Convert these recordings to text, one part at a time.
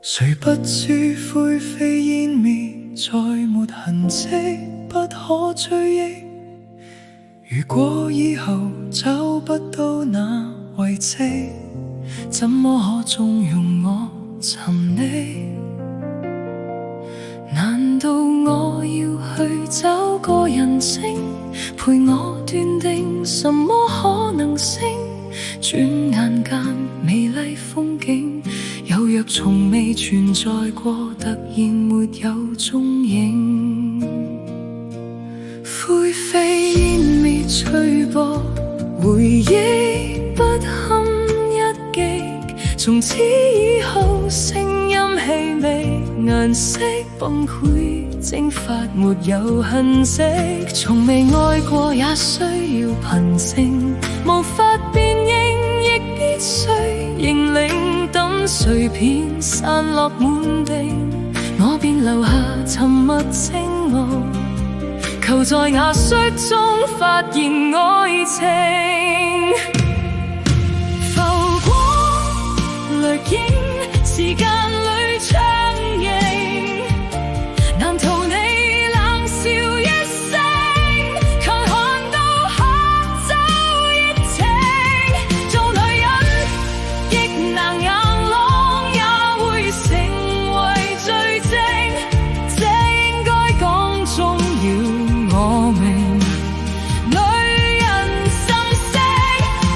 誰不知灰飛煙滅，再沒痕跡，不可追憶。如果以後找不到那遺跡，怎麼可縱容我沉溺？難道我要去找個人證，陪我斷定什麼可能性？轉眼間美麗風景，有若從未存在過，突然沒有蹤影。灰飛煙滅吹波，回憶不堪一擊。從此以後，聲音氣味顏色崩潰蒸發，沒有痕跡。從未愛過也需要憑證，無法辨認亦必須認領。等碎片散落滿地，我便留下沉默靜傲，求在瓦礫中發現愛情。浮光掠影，時間裏相映，難逃你冷笑一聲，卻看到黑晝熱情。做女人亦難硬朗，也會成為罪證，這應該講中要我明。女人心聲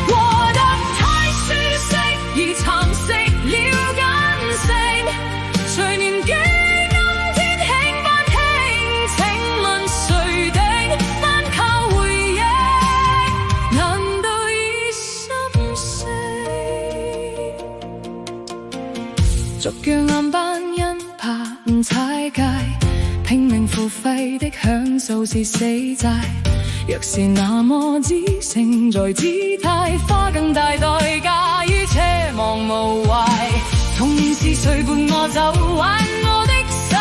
過得太舒適，而蠶食了根性。誰年紀今天輕不輕？請問誰定單靠回憶？難道已心死？逐樣暗斑因怕誤踩界，拼命付費的享受是死債。若是那麼知性在姿態，花更大代價於奢望無懷。童年是誰伴我走，挽我的手，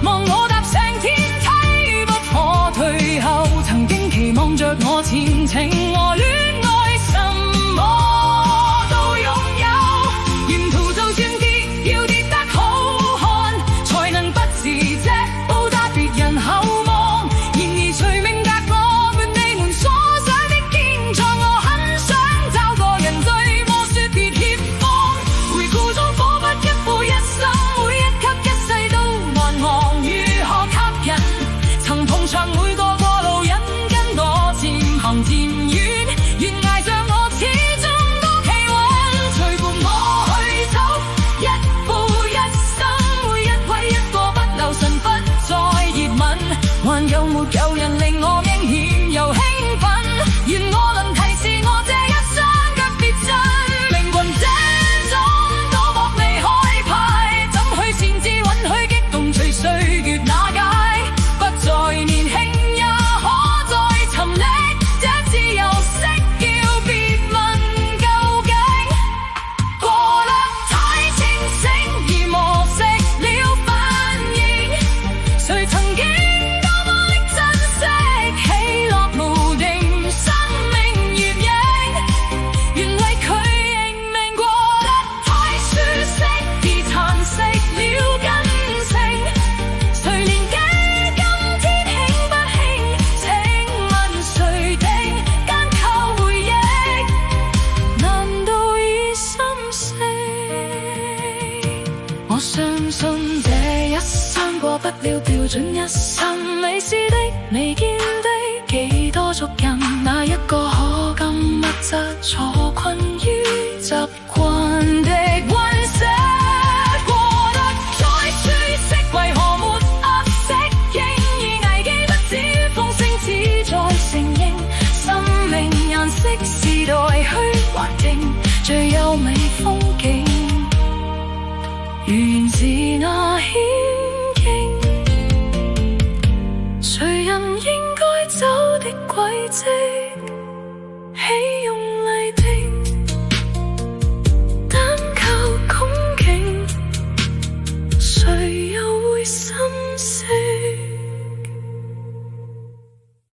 望我踏上天梯不可退後。曾經期望着我前程和戀愛，什麼都擁有。沿途就算跌，要跌得好看，才能不自知報答別人厚望。然而誰明白我伴你們所想的堅壯，我很想找個人對我說別怯慌。回顧中彷彿一步一生，每一級一世都難忘，如何吸引？曾碰上每個過路人，跟我漸行漸遠，懸崖像我始終都企穩。隨伴我去走，一步一生，每一位一個不留神，不再熱吻。還有沒有人令我驚險又興奮？願我能提示我這一生腳別震。命運這種賭博未開牌，怎去擅自允許激動隨歲月瓦解？不再年輕也可再沉溺，這自由式叫別問究竟。過得太清醒而磨蝕了反應，誰曾經多麼的珍惜，喜樂無定，生命原影。原來佢認命，過得太舒適而蠶食了根性。誰年紀今天輕不輕？請問誰定單靠回憶？難道已心死？我相信這一生過不了標準一生，未試的未見的幾多足印，哪一個可甘物質坐困於習慣的溫室？過得再舒適，為何沒合適應？而危機不止風聲，只在承認生命顏色時代虛環境最優美風景，如言是那險境。誰人應該走的軌跡？